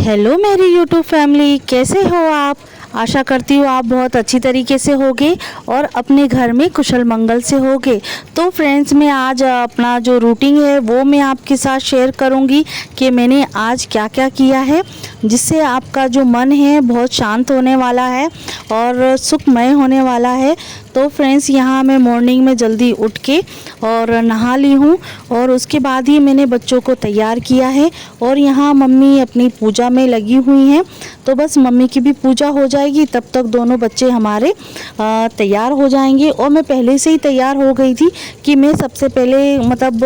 Hello मेरी YouTube family, कैसे हो आप। आशा करती हूँ आप बहुत अच्छी तरीके से होगे और अपने घर में कुशल मंगल से होगे। तो फ्रेंड्स, मैं आज अपना जो रूटीन है वो मैं आपके साथ शेयर करूँगी कि मैंने आज क्या क्या किया है, जिससे आपका जो मन है बहुत शांत होने वाला है और सुखमय होने वाला है। तो फ्रेंड्स, यहाँ मैं मॉर्निंग में जल्दी उठ के और नहा ली हूँ और उसके बाद ही मैंने बच्चों को तैयार किया है और यहाँ मम्मी अपनी पूजा में लगी हुई हैं। तो बस मम्मी की भी पूजा हो जाएगी, तब तक दोनों बच्चे हमारे तैयार हो जाएंगे। और मैं पहले से ही तैयार हो गई थी कि मैं सबसे पहले मतलब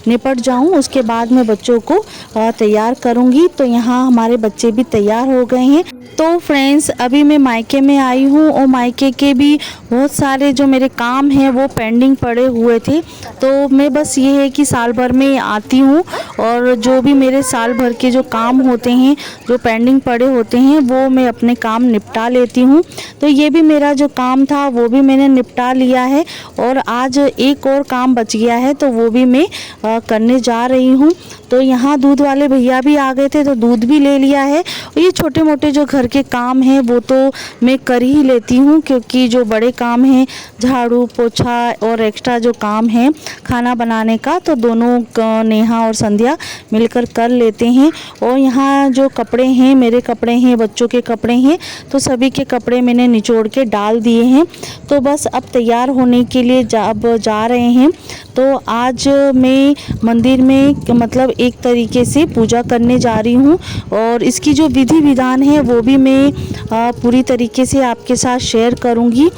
निपट जाऊं, उसके बाद मैं बच्चों को तैयार करूंगी। तो यहाँ हमारे बच्चे भी तैयार हो गए हैं। तो फ्रेंड्स, अभी मैं मायके में आई हूँ और मायके के भी बहुत सारे जो मेरे काम हैं वो पेंडिंग पड़े हुए थे। तो मैं बस ये है कि साल भर में आती हूँ और जो भी मेरे साल भर के जो काम होते हैं, जो पेंडिंग पड़े होते हैं, वो मैं अपने काम निपटा लेती हूँ। तो ये भी मेरा जो काम था वो भी मैंने निपटा लिया है और आज एक और काम बच गया है, तो वो भी मैं करने जा रही हूँ। तो यहाँ दूध वाले भैया भी आ गए थे, तो दूध भी ले लिया है। और ये छोटे मोटे जो घर के काम हैं वो तो मैं कर ही लेती हूँ, क्योंकि जो बड़े काम हैं, झाड़ू पोछा और एक्स्ट्रा जो काम है खाना बनाने का, तो दोनों नेहा और संध्या मिलकर कर लेते हैं। और यहाँ जो कपड़े हैं, मेरे कपड़े हैं, बच्चों के कपड़े हैं, तो सभी के कपड़े मैंने निचोड़ के डाल दिए हैं। तो बस अब तैयार होने के लिए जा रहे हैं। तो आज मैं मंदिर में मतलब एक तरीके से पूजा करने जा रही हूँ और इसकी जो विधि विधान है वो भी मैं पूरी तरीके से आपके साथ शेयर करूँगी।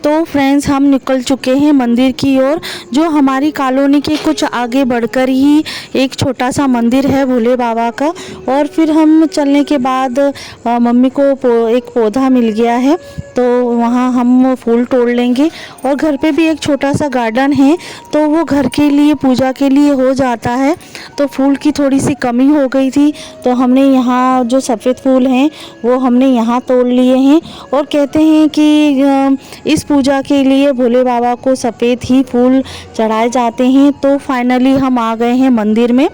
तो फ्रेंड्स, हम निकल चुके हैं मंदिर की ओर। जो हमारी कॉलोनी के कुछ आगे बढ़कर ही एक छोटा सा मंदिर है भोले बाबा का। और फिर हम चलने के बाद मम्मी को एक पौधा मिल गया है, तो वहाँ हम फूल तोड़ लेंगे। और घर पे भी एक छोटा सा गार्डन है, तो वो घर के लिए पूजा के लिए हो जाता है। तो फूल की थोड़ी सी कमी हो गई थी, तो हमने यहाँ जो सफ़ेद फूल हैं वो हमने यहाँ तोड़ लिए हैं। और कहते हैं कि इस पूजा के लिए भोले बाबा को सफ़ेद ही फूल चढ़ाए जाते हैं। तो फाइनली हम आ गए हैं मंदिर में।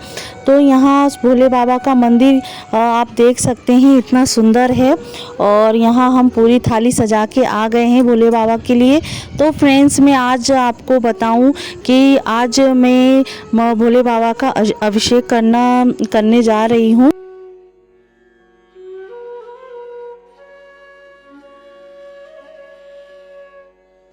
तो यहाँ भोले बाबा का मंदिर आप देख सकते हैं, इतना सुंदर है। और यहाँ हम पूरी थाली सजा के आ गए हैं भोले बाबा के लिए। तो फ्रेंड्स, मैं आज आपको बताऊं कि आज मैं भोले बाबा का अभिषेक करने जा रही हूँ।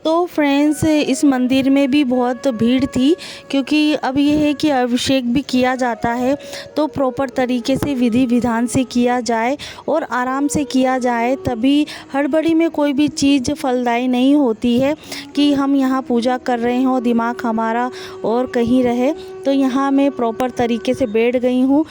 तो फ्रेंड्स, इस मंदिर में भी बहुत भीड़ थी, क्योंकि अब ये है कि अभिषेक भी किया जाता है, तो प्रॉपर तरीके से विधि विधान से किया जाए और आराम से किया जाए, तभी हड़बड़ी में कोई भी चीज़ फलदायी नहीं होती है कि हम यहाँ पूजा कर रहे हों, दिमाग हमारा और कहीं रहे। तो यहाँ मैं प्रॉपर तरीके से बैठ गई हूँ।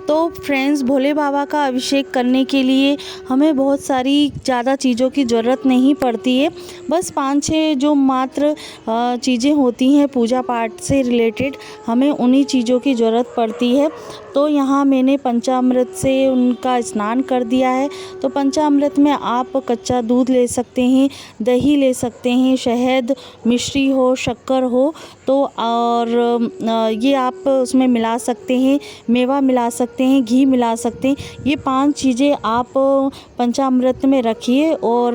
तो फ्रेंड्स, भोले बाबा का अभिषेक करने के लिए हमें बहुत सारी ज़्यादा चीज़ों की ज़रूरत नहीं पड़ती है। बस 5-6 जो मात्र चीज़ें होती हैं पूजा पाठ से रिलेटेड, हमें उन्हीं चीज़ों की ज़रूरत पड़ती है। तो यहाँ मैंने पंचामृत से उनका स्नान कर दिया है। तो पंचामृत में आप कच्चा दूध ले सकते हैं, दही ले सकते हैं, शहद, मिश्री हो, शक्कर हो, तो और ये आप उसमें मिला सकते हैं, मेवा मिला सकते हैं, घी मिला सकते हैं। ये 5 चीज़ें आप पंचामृत में रखिए और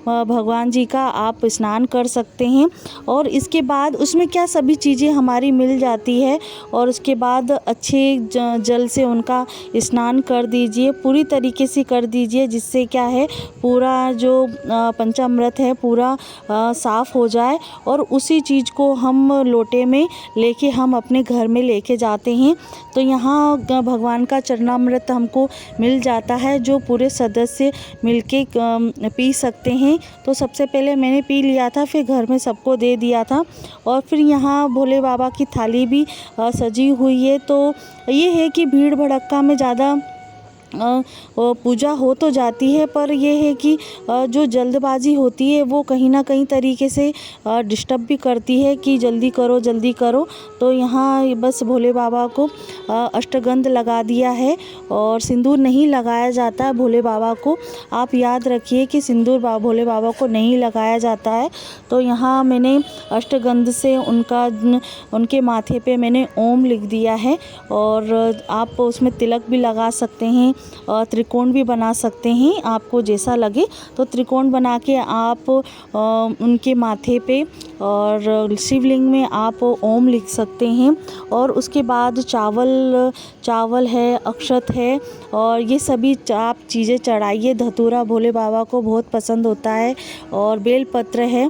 भगवान जी का आप स्नान कर सकते हैं। और इसके बाद उसमें क्या सभी चीज़ें हमारी मिल जाती है, और उसके बाद अच्छे जल से उनका स्नान कर दीजिए, पूरी तरीके से कर दीजिए, जिससे क्या है पूरा जो पंचामृत है पूरा साफ़ हो जाए। और उसी चीज़ को हम लोटे में लेके हम अपने घर में लेके जाते हैं। तो यहाँ भगवान का चरणामृत हमको मिल जाता है, जो पूरे सदस्य मिलके पी सकते हैं। तो सबसे पहले मैंने पी लिया था, फिर घर में सबको दे दिया था। और फिर यहाँ भोले बाबा की थाली भी सजी हुई है। तो ये है कि भीड़ भड़क्का में ज़्यादा पूजा हो तो जाती है, पर यह है कि जो जल्दबाजी होती है वो कहीं ना कहीं तरीके से डिस्टर्ब भी करती है कि जल्दी करो जल्दी करो। तो यहाँ बस भोले बाबा को अष्टगंध लगा दिया है और सिंदूर नहीं लगाया जाता है भोले बाबा को। आप याद रखिए कि सिंदूर भोले बाबा को नहीं लगाया जाता है। तो यहाँ मैंने अष्टगंध से उनके माथे पे मैंने ओम लिख दिया है और आप उसमें तिलक भी लगा सकते हैं, त्रिकोण भी बना सकते हैं, आपको जैसा लगे। तो त्रिकोण बना के आप उनके माथे पे और शिवलिंग में आप ओम लिख सकते हैं। और उसके बाद चावल है, अक्षत है और ये सभी आप चीज़ें चढ़ाइए। धतूरा भोले बाबा को बहुत पसंद होता है और बेलपत्र है।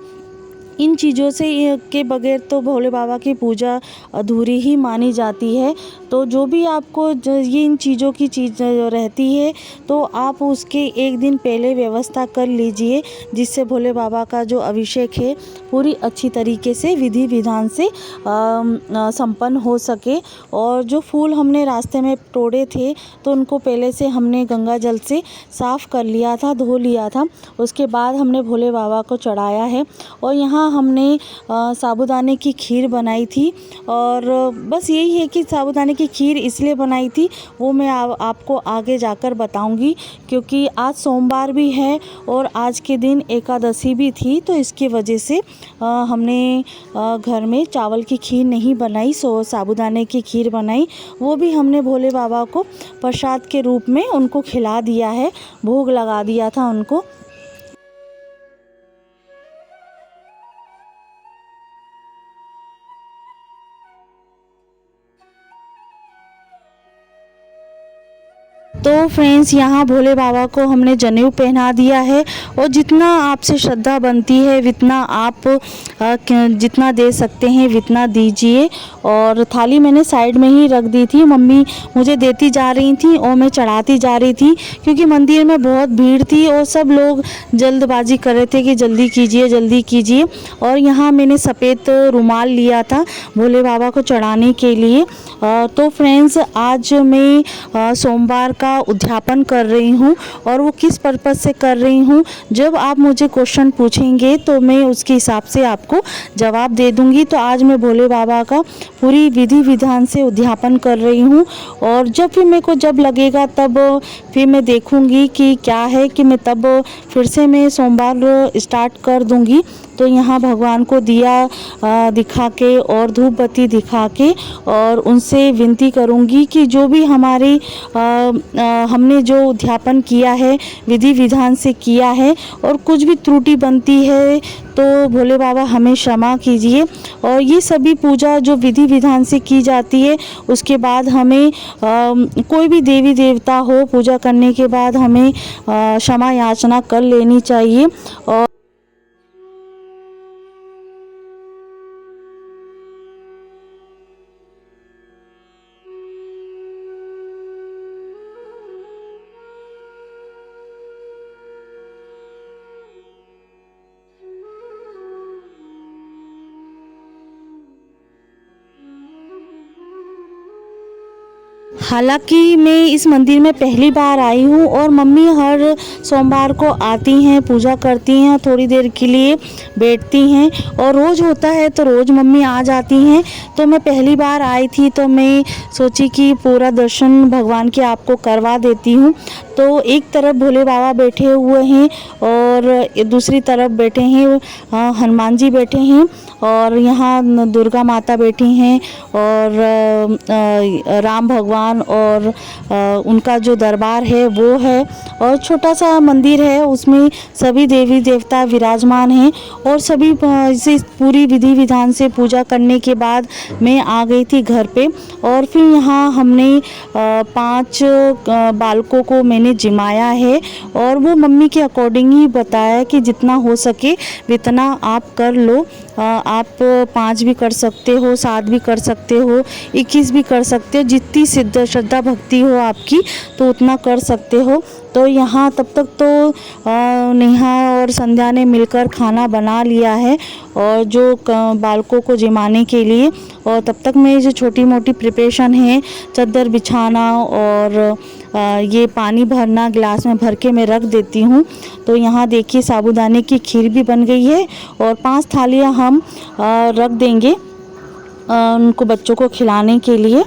इन चीज़ों से के बगैर तो भोले बाबा की पूजा अधूरी ही मानी जाती है। तो जो भी आपको ये इन चीज़ों की चीज़ रहती है तो आप उसके एक दिन पहले व्यवस्था कर लीजिए, जिससे भोले बाबा का जो अभिषेक है पूरी अच्छी तरीके से विधि विधान से संपन्न हो सके। और जो फूल हमने रास्ते में तोड़े थे तो उनको पहले से हमने गंगा जल से साफ़ कर लिया था, धो लिया था। उसके बाद हमने भोले बाबा को चढ़ाया है। और यहाँ हमने साबूदाने की खीर बनाई थी और बस यही है कि साबूदाने की खीर इसलिए बनाई थी वो मैं आपको आगे जाकर बताऊंगी, क्योंकि आज सोमवार भी है और आज के दिन एकादशी भी थी। तो इसकी वजह से हमने घर में चावल की खीर नहीं बनाई, साबूदाने की खीर बनाई। वो भी हमने भोले बाबा को प्रसाद के रूप में उनको खिला दिया है, भोग लगा दिया था उनको। तो फ्रेंड्स, यहाँ भोले बाबा को हमने जनेऊ पहना दिया है और जितना आपसे श्रद्धा बनती है जितना आप जितना दे सकते हैं उतना दीजिए। और थाली मैंने साइड में ही रख दी थी, मम्मी मुझे देती जा रही थी और मैं चढ़ाती जा रही थी, क्योंकि मंदिर में बहुत भीड़ थी और सब लोग जल्दबाजी कर रहे थे कि जल्दी कीजिए जल्दी कीजिए। और यहाँ मैंने सफ़ेद रुमाल लिया था भोले बाबा को चढ़ाने के लिए। तो फ्रेंड्स, आज मैं सोमवार का उद्यापन कर रही हूँ और वो किस पर्पज़ से कर रही हूँ, जब आप मुझे क्वेश्चन पूछेंगे तो मैं उसके हिसाब से आपको जवाब दे दूँगी। तो आज मैं भोले बाबा का पूरी विधि विधान से उद्यापन कर रही हूँ और जब फिर मेरे को जब लगेगा तब फिर मैं देखूँगी कि क्या है कि मैं तब फिर से मैं सोमवार स्टार्ट कर दूँगी। तो यहाँ भगवान को दिया दिखा के और धूप बत्ती दिखा के और उनसे विनती करूँगी कि जो भी हमारी हमने जो उद्यापन किया है विधि विधान से किया है और कुछ भी त्रुटि बनती है तो भोले बाबा हमें क्षमा कीजिए। और ये सभी पूजा जो विधि विधान से की जाती है उसके बाद हमें कोई भी देवी देवता हो पूजा करने के बाद हमें क्षमा याचना कर लेनी चाहिए। और हालांकि मैं इस मंदिर में पहली बार आई हूँ और मम्मी हर सोमवार को आती हैं, पूजा करती हैं, थोड़ी देर के लिए बैठती हैं और रोज़ होता है तो रोज़ मम्मी आ जाती हैं। तो मैं पहली बार आई थी तो मैं सोची कि पूरा दर्शन भगवान के आपको करवा देती हूँ। तो एक तरफ भोले बाबा बैठे हुए हैं और दूसरी तरफ बैठे हैं हनुमान जी बैठे हैं और यहाँ दुर्गा माता बैठी हैं और राम भगवान और उनका जो दरबार है वो है और छोटा सा मंदिर है, उसमें सभी देवी देवता विराजमान हैं। और सभी इसे पूरी विधि विधान से पूजा करने के बाद मैं आ गई थी घर पे। और फिर यहाँ हमने 5 बालकों को मैंने जिमाया है और वो मम्मी के अकॉर्डिंग ही बताया कि जितना हो सके उतना आप कर लो। आप 5 भी कर सकते हो, 7 भी कर सकते हो, 21 भी कर सकते हो, जितनी श्रद्धा भक्ति हो आपकी तो उतना कर सकते हो। तो यहाँ तब तक तो नेहा और संध्या ने मिलकर खाना बना लिया है और जो बालकों को जिमाने के लिए, और तब तक मैं जो छोटी मोटी प्रिपरेशन है, चादर बिछाना और ये पानी भरना गिलास में भर के मैं रख देती हूँ। तो यहाँ देखिए साबूदाने की खीर भी बन गई है और 5 थालियाँ हम रख देंगे उनको बच्चों को खिलाने के लिए।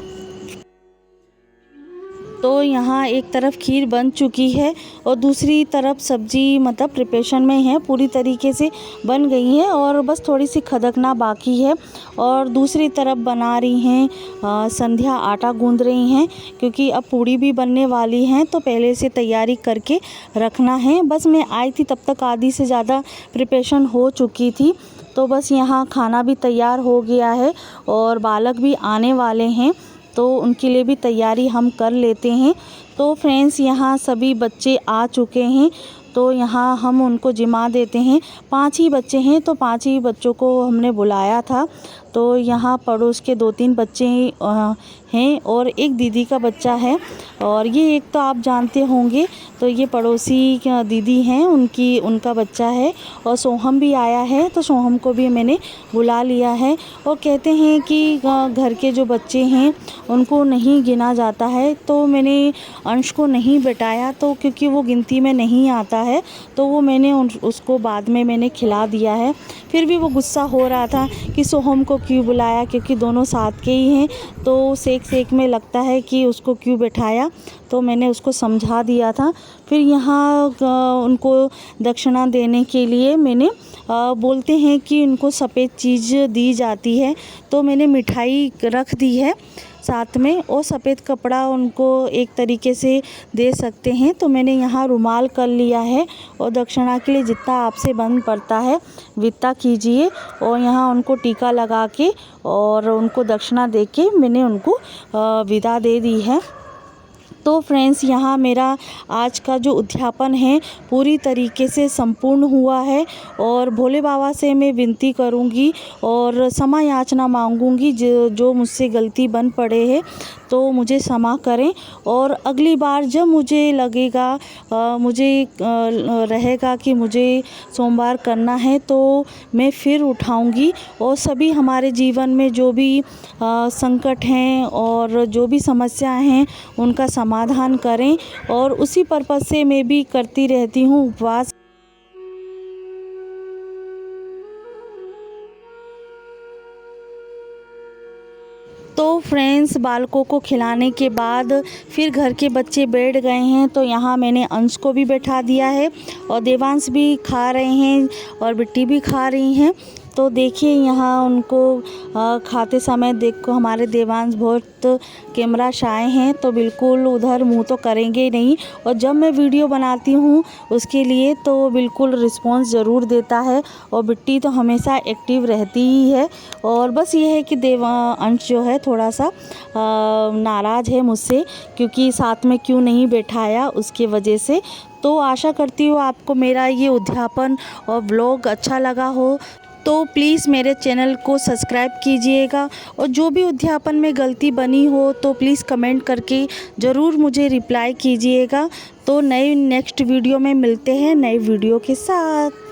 तो यहाँ एक तरफ खीर बन चुकी है और दूसरी तरफ सब्जी मतलब प्रिपरेशन में है, पूरी तरीके से बन गई है और बस थोड़ी सी खदकना बाकी है। और दूसरी तरफ बना रही हैं संध्या, आटा गूंद रही हैं क्योंकि अब पूड़ी भी बनने वाली हैं, तो पहले से तैयारी करके रखना है। बस मैं आई थी तब तक आधी से ज़्यादा प्रिपरेशन हो चुकी थी। तो बस यहाँ खाना भी तैयार हो गया है और बालक भी आने वाले हैं, तो उनके लिए भी तैयारी हम कर लेते हैं। तो फ्रेंड्स यहाँ सभी बच्चे आ चुके हैं, तो यहाँ हम उनको जिमा देते हैं। 5 ही बच्चे हैं, तो 5 ही बच्चों को हमने बुलाया था। तो यहाँ पड़ोस के 2-3 बच्चे हैं और एक दीदी का बच्चा है, और ये एक तो आप जानते होंगे, तो ये पड़ोसी दीदी हैं, उनका बच्चा है। और सोहम भी आया है, तो सोहम को भी मैंने बुला लिया है। और कहते हैं कि घर के जो बच्चे हैं उनको नहीं गिना जाता है, तो मैंने अंश को नहीं बिठाया, तो क्योंकि वो गिनती में नहीं आता है, तो वो मैंने उसको बाद में मैंने खिला दिया है। फिर भी वो गुस्सा हो रहा था कि सोहम को क्यों बुलाया, क्योंकि दोनों साथ के ही हैं, तो सेक में लगता है कि उसको क्यों बिठाया, तो मैंने उसको समझा दिया था। फिर यहाँ उनको दक्षिणा देने के लिए मैंने बोलते हैं कि उनको सफ़ेद चीज़ दी जाती है, तो मैंने मिठाई रख दी है साथ में, और सफ़ेद कपड़ा उनको एक तरीके से दे सकते हैं। तो मैंने यहाँ रुमाल कर लिया है, और दक्षिणा के लिए जितना आपसे बन पड़ता है वित्ता कीजिए। और यहाँ उनको टीका लगा के और उनको दक्षिणा दे के मैंने उनको विदा दे दी है। तो फ्रेंड्स यहाँ मेरा आज का जो उद्यापन है पूरी तरीके से संपूर्ण हुआ है, और भोले बाबा से मैं विनती करूँगी और क्षमा याचना मांगूँगी, जो मुझसे गलती बन पड़े है तो मुझे क्षमा करें। और अगली बार जब मुझे लगेगा मुझे रहेगा कि मुझे सोमवार करना है, तो मैं फिर उठाऊंगी, और सभी हमारे जीवन में जो भी संकट हैं और जो भी समस्याएं हैं उनका समाधान करें। और उसी पर्पज़ से मैं भी करती रहती हूँ उपवास। तो फ्रेंड्स बालकों को खिलाने के बाद फिर घर के बच्चे बैठ गए हैं, तो यहाँ मैंने अंश को भी बैठा दिया है और देवांश भी खा रहे हैं और बिट्टी भी खा रही हैं। तो देखिए यहाँ उनको खाते समय देखो हमारे देवांश बहुत कैमरा शाय हैं, तो बिल्कुल उधर मुंह तो करेंगे नहीं, और जब मैं वीडियो बनाती हूँ उसके लिए तो बिल्कुल रिस्पॉन्स ज़रूर देता है, और बिट्टी तो हमेशा एक्टिव रहती ही है। और बस ये है कि अंश जो है थोड़ा सा नाराज़ है मुझसे, क्योंकि साथ में क्यों नहीं बैठाया उसके वजह से। तो आशा करती हूँ आपको मेरा ये उद्यापन और व्लॉग अच्छा लगा हो, तो प्लीज़ मेरे चैनल को सब्सक्राइब कीजिएगा, और जो भी उद्यापन में गलती बनी हो तो प्लीज़ कमेंट करके ज़रूर मुझे रिप्लाई कीजिएगा। तो नेक्स्ट वीडियो में मिलते हैं नए वीडियो के साथ।